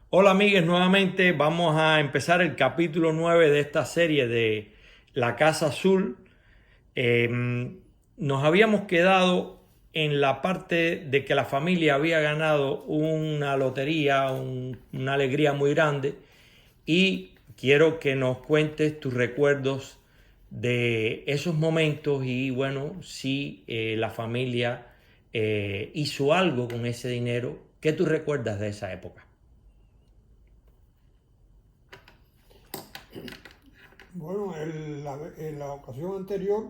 Hola amigues, nuevamente vamos a empezar el capítulo 9 de esta serie de La Casa Azul. Eh, Nos habíamos quedado en la parte de que la familia había ganado una lotería, una alegría muy grande, y quiero que nos cuentes tus recuerdos de esos momentos y bueno, si la familia hizo algo con ese dinero. ¿Qué tú recuerdas de esa época? Bueno, en la ocasión anterior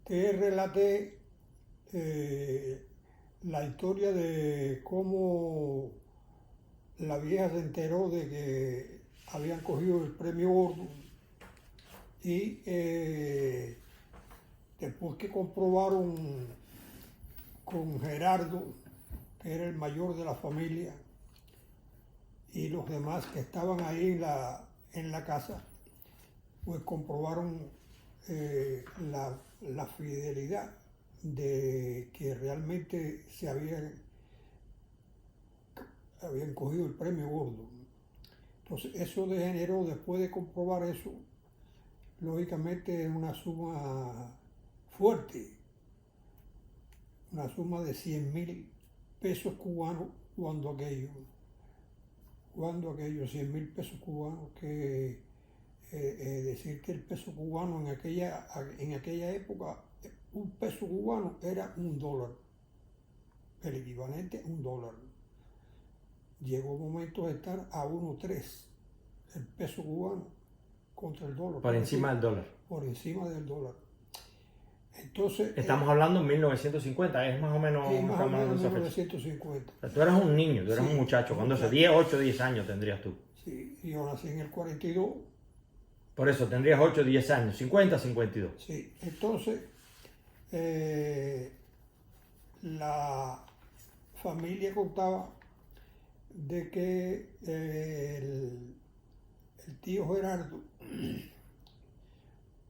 te relaté eh, la historia de cómo la vieja se enteró de que habían cogido el premio gordo y después que comprobaron con Gerardo, que era el mayor de la familia, y los demás que estaban ahí en la casa, pues comprobaron la fidelidad de que realmente habían cogido el premio gordo. Entonces eso generó, después de comprobar eso, lógicamente una suma fuerte, una suma de 100.000 pesos cubanos cuando aquello 100.000 pesos cubanos, que decir que el peso cubano en aquella época, un peso cubano era $1, el equivalente a $1. Llegó un momento de estar a 1.3 el peso cubano contra el dólar, Por encima del dólar. por encima del dólar. Entonces, Estamos hablando en 1950, es más o menos, más o estamos hablando menos de esa fecha. 1950. O sea, tú eras un niño, tú eras Sí, un muchacho, un cuando eso, muchacho. 10, 8, 10 años tendrías tú. Sí, yo nací en el 42. Por eso, tendrías 8, 10 años, 50, 52. Sí, entonces eh, la familia contaba de que el tío Gerardo,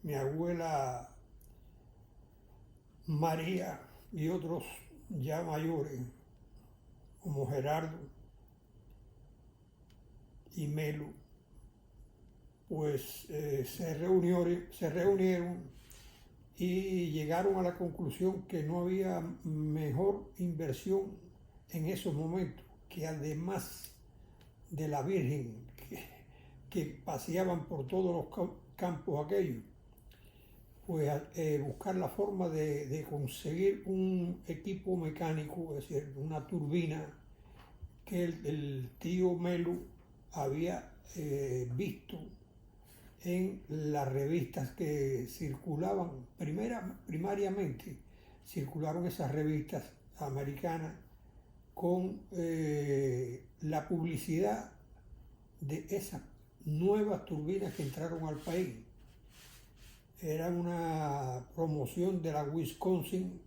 mi abuela María y otros ya mayores, como Gerardo y Melo, pues se reunieron y llegaron a la conclusión que no había mejor inversión en esos momentos, que además de la Virgen que paseaban por todos los campos aquellos, pues buscar la forma de conseguir un equipo mecánico, es decir, una turbina que el tío Melu había visto en las revistas que circulaban. Primariamente circularon esas revistas americanas con la publicidad de esas nuevas turbinas que entraron al país. Era una promoción de la Wisconsin,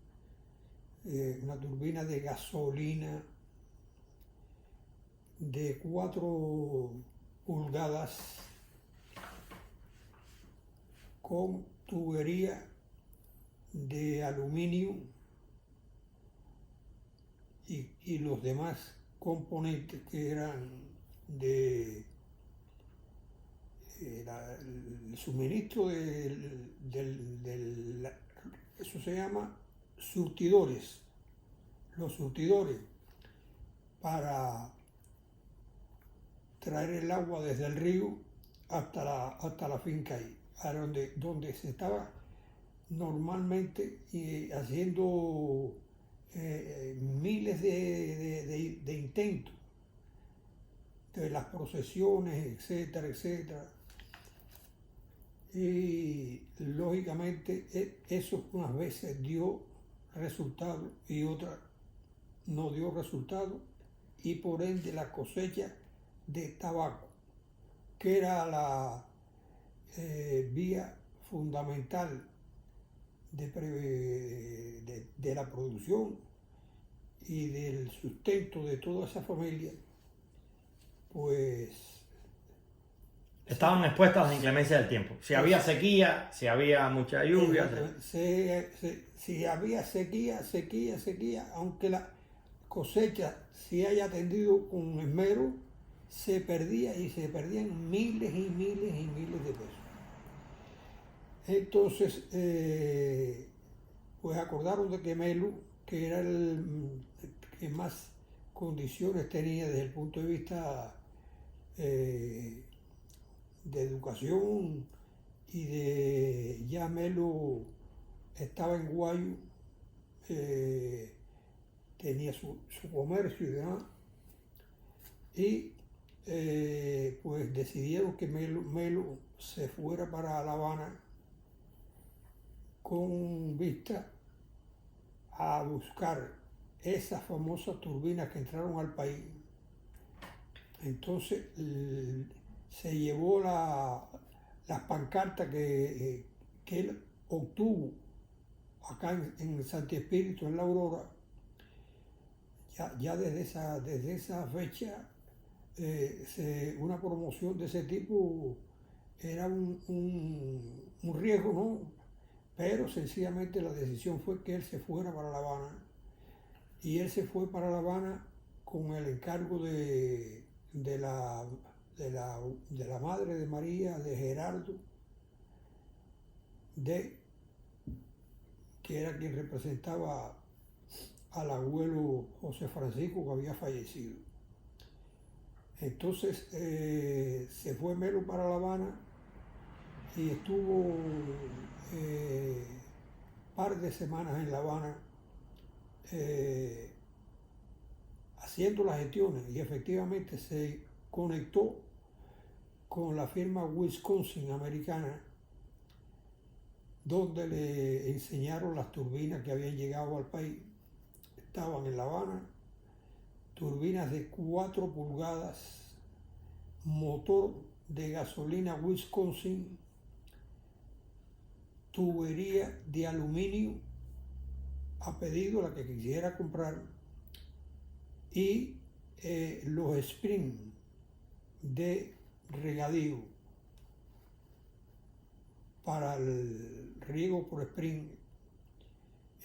una turbina de gasolina de 4 pulgadas con tubería de aluminio y los demás componentes que eran de el suministro eso se llama surtidores, los surtidores para traer el agua desde el río hasta la finca ahí, donde se estaba normalmente haciendo miles de intentos de las procesiones, etcétera, etcétera. Y lógicamente eso unas veces dio resultado y otras no dio resultado, y por ende la cosecha de tabaco, que era la vía fundamental de la producción y del sustento de toda esa familia, pues Estaban expuestas a las inclemencias del tiempo. Si había sequía, si había mucha lluvia. si había sequía, aunque la cosecha se haya atendido con esmero, se perdía y se perdían miles y miles y miles de pesos. Entonces, pues acordaron de que Melu, que era el que más condiciones tenía desde el punto de vista de educación y de ya Melu estaba en Guayo, tenía su comercio y demás, y pues decidieron que Melu se fuera para La Habana con vista a buscar esas famosas turbinas que entraron al país. Entonces se llevó las pancartas que él obtuvo acá en Santi Espíritu, en La Aurora. Ya desde esa fecha una promoción de ese tipo era un riesgo, ¿no? Pero sencillamente la decisión fue que él se fuera para La Habana, y él se fue para La Habana con el encargo de la madre de María, de Gerardo, que era quien representaba al abuelo José Francisco, que había fallecido. Entonces se fue Melu para La Habana y estuvo par de semanas en La Habana haciendo las gestiones, y efectivamente se conectó con la firma Wisconsin americana, donde le enseñaron las turbinas que habían llegado al país. Estaban en La Habana, turbinas de 4 pulgadas, motor de gasolina Wisconsin, tubería de aluminio a pedido, la que quisiera comprar, y los springs de regadío para el riego por spring.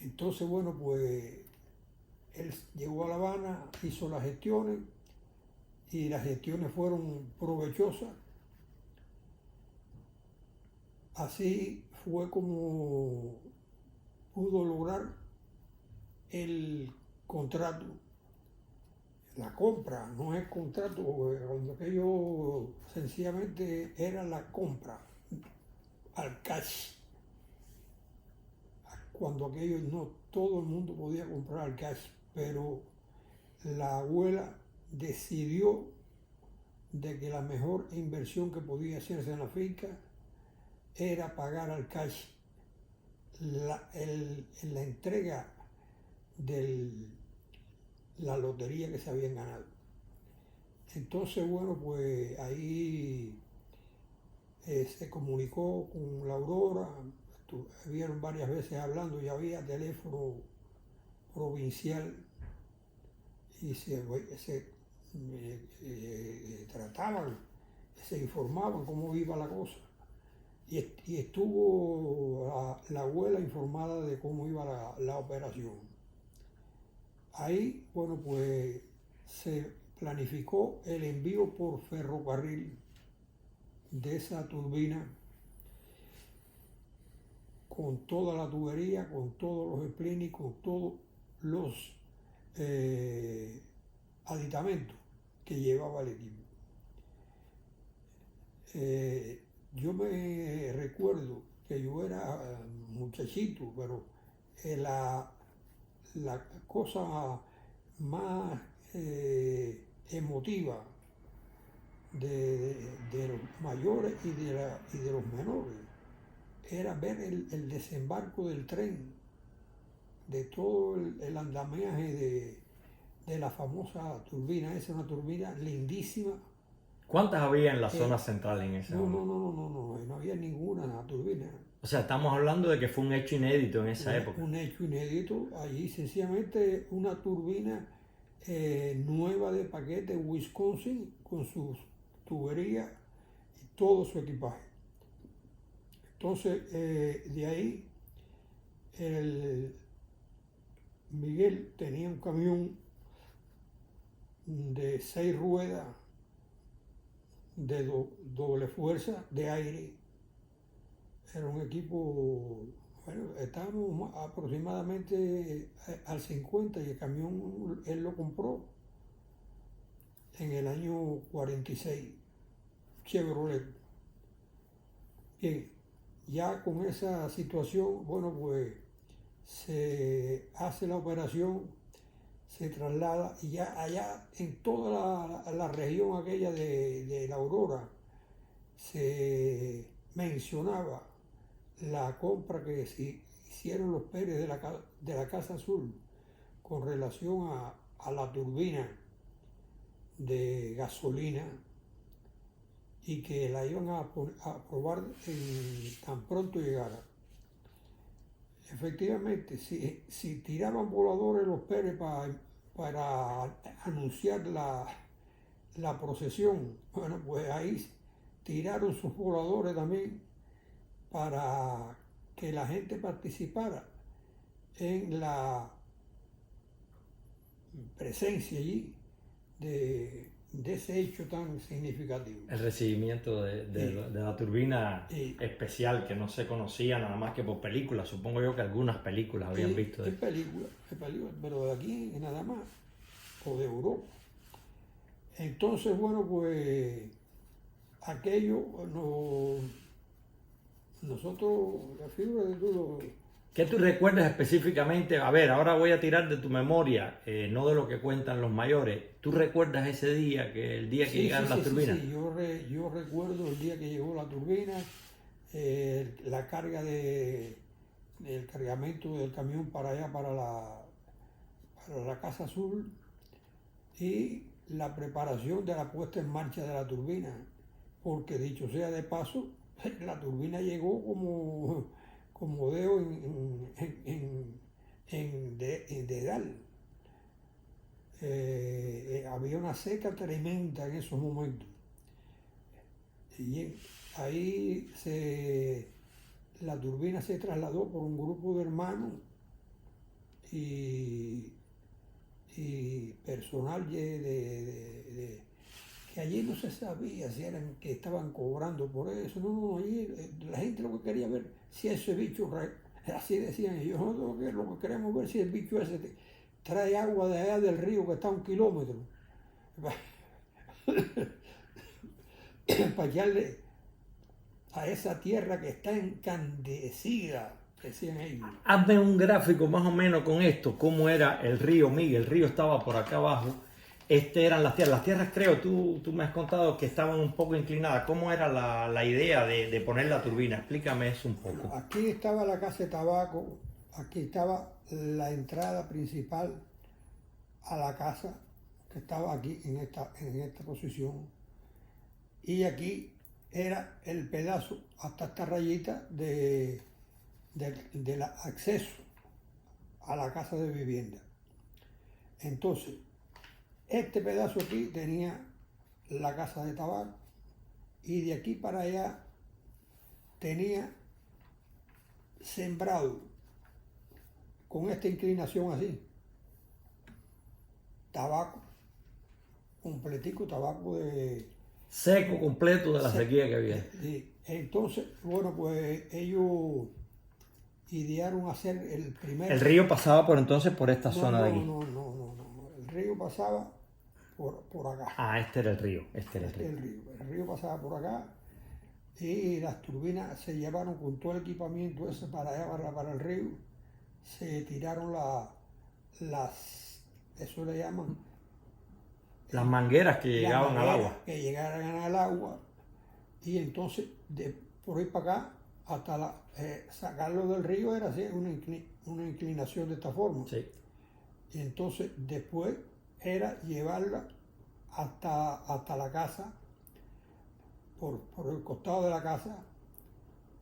Entonces, bueno, pues él llegó a La Habana, hizo las gestiones, y las gestiones fueron provechosas. Así fue como pudo lograr el contrato, la compra, no es contrato, cuando aquello sencillamente era la compra al cash, cuando aquello no todo el mundo podía comprar al cash, pero la abuela decidió de que la mejor inversión que podía hacerse en la finca era pagar al cash la entrega de la lotería que se habían ganado. Entonces, bueno, pues ahí se comunicó con La Aurora, estuvieron varias veces hablando, ya había teléfono provincial, y se trataban, se informaban cómo iba la cosa, y estuvo la abuela informada de cómo iba la operación. Ahí, bueno, pues se planificó el envío por ferrocarril de esa turbina con toda la tubería, con todos los splines, con todos los aditamentos que llevaba el equipo. Yo me recuerdo que yo era muchachito, pero la cosa más emotiva de los mayores y de los menores era ver el desembarco del tren, de todo el andamiaje de la famosa turbina. Esa es una turbina lindísima. ¿Cuántas había en la zona central en ese momento? No había ninguna turbina. O sea, estamos hablando de que fue un hecho inédito en esa época. Un hecho inédito. Allí sencillamente una turbina nueva de paquete Wisconsin, con sus tuberías y todo su equipaje. Entonces, de ahí, Miguel tenía un camión de 6 ruedas de doble fuerza de aire. Era un equipo, bueno, estábamos aproximadamente al 50 y el camión él lo compró en el año 46, Chevrolet. Bien, ya con esa situación, bueno, pues se hace la operación, se traslada y ya allá en toda la región aquella de la Aurora se mencionaba la compra que hicieron los Pérez de la Casa Azul con relación a la turbina de gasolina y que la iban a probar tan pronto llegara. Efectivamente, si tiraban voladores los Pérez para anunciar la procesión, bueno, pues ahí tiraron sus voladores también para que la gente participara en la presencia allí de ese hecho tan significativo. El recibimiento de la turbina especial que no se conocía nada más que por películas. Supongo yo que algunas películas habían visto. Es película, pero de aquí nada más, o de Europa. Entonces, bueno, pues aquello nosotros, la figura de todo. ¿Qué tú recuerdas específicamente? A ver, ahora voy a tirar de tu memoria, no de lo que cuentan los mayores. ¿Tú recuerdas ese día, el día que llegaron las turbinas? Sí, yo recuerdo el día que llegó la turbina, la carga el cargamento del camión para allá, para la Casa Azul, y la preparación de la puesta en marcha de la turbina, porque dicho sea de paso, la turbina llegó como dedo en dedal. Había una seca tremenda en esos momentos. Y ahí la turbina se trasladó por un grupo de hermanos y personal que allí no se sabía si eran que estaban cobrando por eso. No, allí la gente lo que quería ver si ese bicho, así decían ellos, nosotros lo que queremos ver si el bicho ese trae agua de allá del río que está a 1 kilómetro para echarle a esa tierra que está encandecida, decían ellos. Hazme un gráfico más o menos con esto, cómo era el río Miguel. El río estaba por acá abajo. Eran las tierras. Las tierras, creo, tú me has contado que estaban un poco inclinadas. ¿Cómo era la idea de poner la turbina? Explícame eso un poco. Bueno, aquí estaba la casa de tabaco, aquí estaba la entrada principal a la casa, que estaba aquí en esta posición. Y aquí era el pedazo, hasta esta rayita del acceso a la casa de vivienda. Entonces, este pedazo aquí tenía la casa de tabaco y de aquí para allá tenía sembrado con esta inclinación así, tabaco, completico, tabaco de... Seco, completo de la sequía que había. Entonces, bueno, pues ellos idearon hacer el primer... El río pasaba por entonces por esta zona de aquí. No. El río pasaba por acá. Ah, este era el río. El río pasaba por acá y las turbinas se llevaron con todo el equipamiento ese para allá, para el río. Se tiraron eso le llaman... Las mangueras que llegaban al agua. Que llegaran al agua. Y entonces, por ahí para acá, hasta sacarlo del río era así, una inclinación de esta forma. Sí. Y entonces, después era llevarla hasta la casa, por el costado de la casa,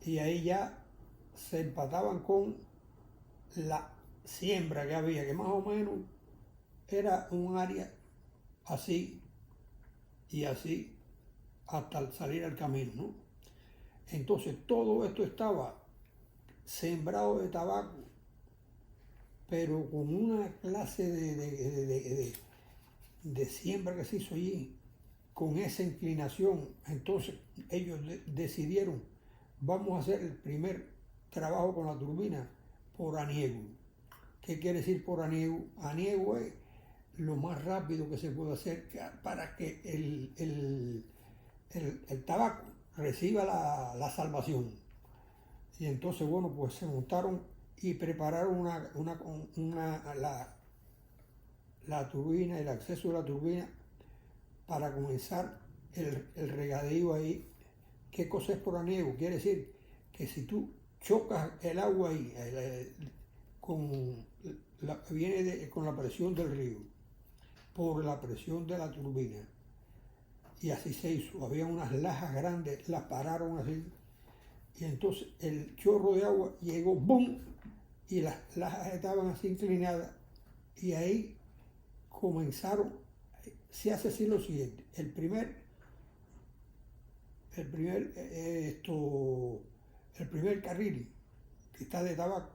y ahí ya se empataban con la siembra que había, que más o menos era un área así y así hasta salir al camino, ¿no? Entonces todo esto estaba sembrado de tabaco, pero con una clase de siembra que se hizo allí, con esa inclinación, entonces ellos decidieron, vamos a hacer el primer trabajo con la turbina por aniego. ¿Qué quiere decir por aniego? Aniego es lo más rápido que se puede hacer para que el tabaco reciba la salvación. Y entonces, bueno, pues se montaron y prepararon la turbina, el acceso de la turbina para comenzar el regadío ahí. ¿Qué cosa es por aniego? Quiere decir que si tú chocas el agua ahí, viene con la presión del río, por la presión de la turbina, y así se hizo. Había unas lajas grandes, las pararon así, y entonces el chorro de agua llegó, ¡bum!, y las lajas estaban así inclinadas, y ahí comenzaron. Se hace así lo siguiente: el primer carril que está de tabaco,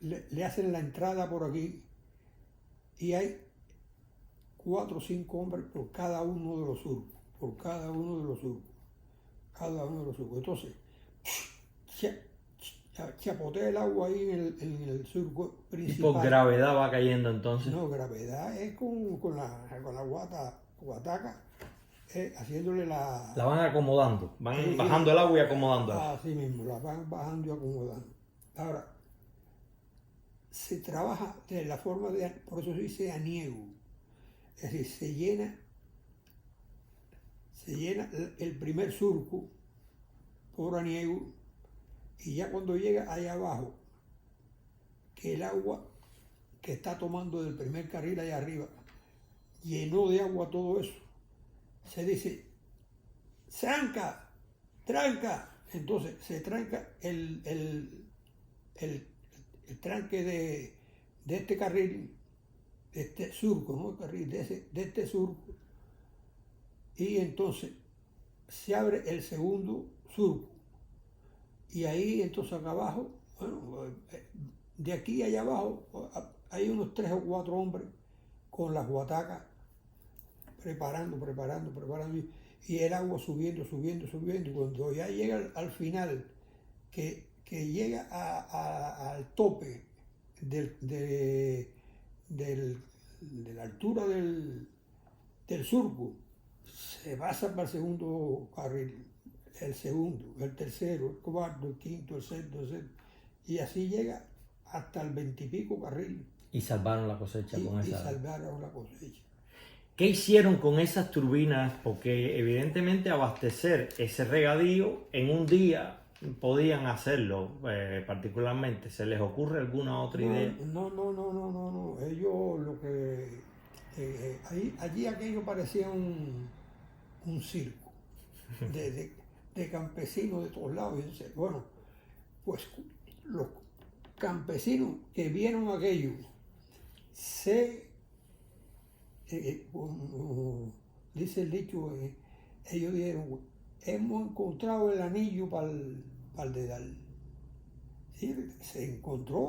le hacen la entrada por aquí, y hay 4 o 5 hombres por cada uno de los surcos, Entonces, chapotea el agua ahí en el surco principal. ¿Y por gravedad va cayendo entonces? No, gravedad es con la guataca, haciéndole la... La van acomodando, van bajando el agua y acomodándola. Así mismo, la van bajando y acomodando. Ahora, se trabaja de la forma por eso se dice aniego. Es decir, se llena el primer surco por aniego, y ya cuando llega allá abajo, que el agua que está tomando del primer carril allá arriba llenó de agua todo eso, se dice tranca. Entonces se tranca el tranque de este carril, de este surco, no el carril, de este surco, y entonces se abre el segundo surco, y ahí entonces acá abajo, bueno, de aquí allá abajo hay unos 3 o 4 hombres con las guatacas preparando, y el agua subiendo, y cuando ya llega al final, que llega al tope de la altura del surco, se pasa para el segundo carril, el segundo, el tercero, el cuarto, el quinto, el sexto, y así llega hasta el 20 y pico carril. Y salvaron la cosecha con esa. Y salvaron la cosecha. ¿Qué hicieron con esas turbinas? Porque evidentemente abastecer ese regadío en un día podían hacerlo, particularmente. ¿Se les ocurre alguna otra idea? No. Ellos lo que... allí aquello parecía un circo de campesinos de todos lados. Y bueno, pues los campesinos que vieron aquello como dice el dicho, ellos dijeron, hemos encontrado el anillo para el dedal. ¿Sí? Se encontró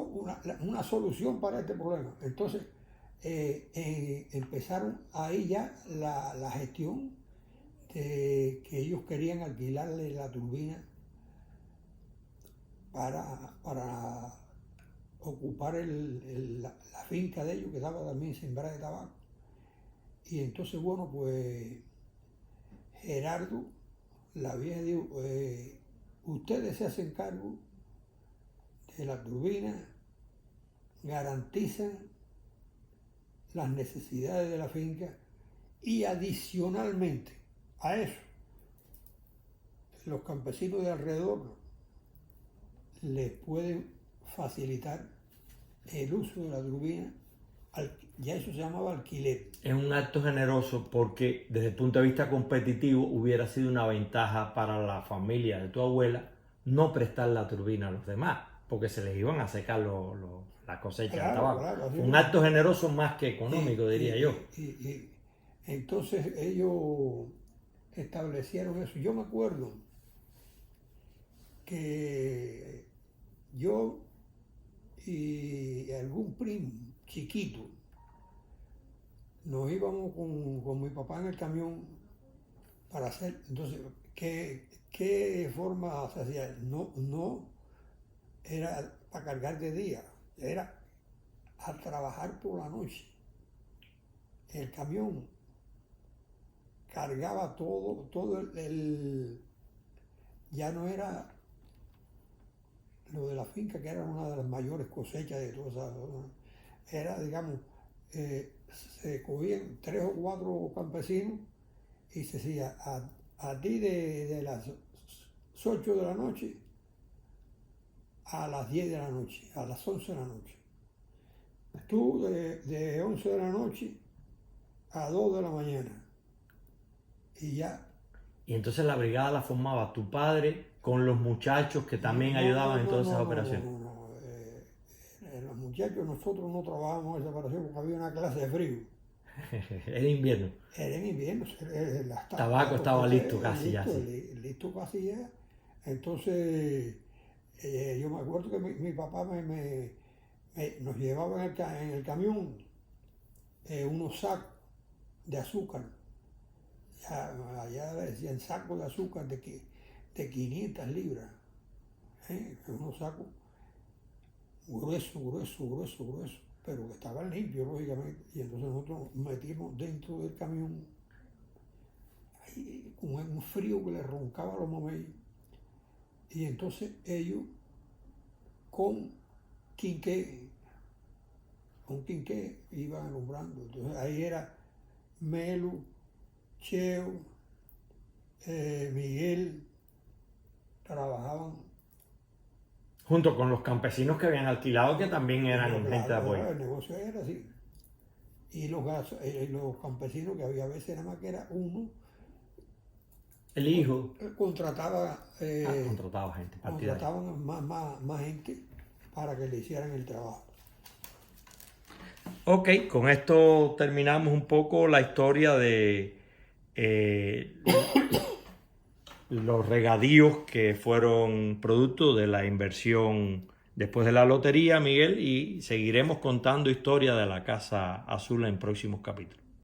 una solución para este problema. Entonces empezaron ahí ya la gestión de que ellos querían alquilarle la turbina para ocupar la finca de ellos, que estaba también sembrada de tabaco. Y entonces, bueno, pues Gerardo, la vieja, dijo, ustedes se hacen cargo de la turbina, garantizan las necesidades de la finca, y adicionalmente a eso, los campesinos de alrededor les pueden facilitar el uso de la turbina. Ya eso se llamaba alquiler. Es un acto generoso porque desde el punto de vista competitivo hubiera sido una ventaja para la familia de tu abuela no prestar la turbina a los demás, porque se les iban a secar la cosecha de tabaco. Claro, un acto generoso más que económico, diría yo. Y entonces ellos establecieron eso. Yo me acuerdo que yo y algún primo chiquito nos íbamos con mi papá en el camión para hacer, entonces, ¿qué forma se hacía? No era para cargar de día, era a trabajar por la noche. El camión cargaba todo ya no era lo de la finca, que era una de las mayores cosechas de todas esas zonas. Era, digamos, se cogían 3 o 4 campesinos y se decía, a ti de las 8 de la noche a las 10 de la noche, a las 11 de la noche. Tú de 11 de la noche a 2 de la mañana. Y ya. Y entonces la brigada la formaba tu padre con los muchachos que también ayudaban en todas esas operaciones. Los muchachos, nosotros no trabajábamos en esa operación porque había una clase de frío. Era invierno. Era en invierno. El tabaco estaba listo casi ya. Listo casi ya. Entonces, yo me acuerdo que mi papá nos llevaba en el camión unos sacos de azúcar. Allá decían sacos de azúcar de 500 libras. Unos sacos gruesos, pero que estaban limpios, lógicamente. Y entonces nosotros metimos dentro del camión, ahí, con un frío que les roncaba a los mameyes. Y entonces ellos con quinqué iban alumbrando. Entonces ahí era Melu, Cheo, Miguel, trabajaban. Junto con los campesinos que habían alquilado, que también eran gente de apoyo. El negocio era así. Y los campesinos, que había veces nada más que era uno. El hijo. Contrataba gente. Contrataban más gente para que le hicieran el trabajo. Ok, con esto terminamos un poco la historia de los regadíos que fueron producto de la inversión después de la lotería, Miguel, y seguiremos contando historia de la Casa Azul en próximos capítulos.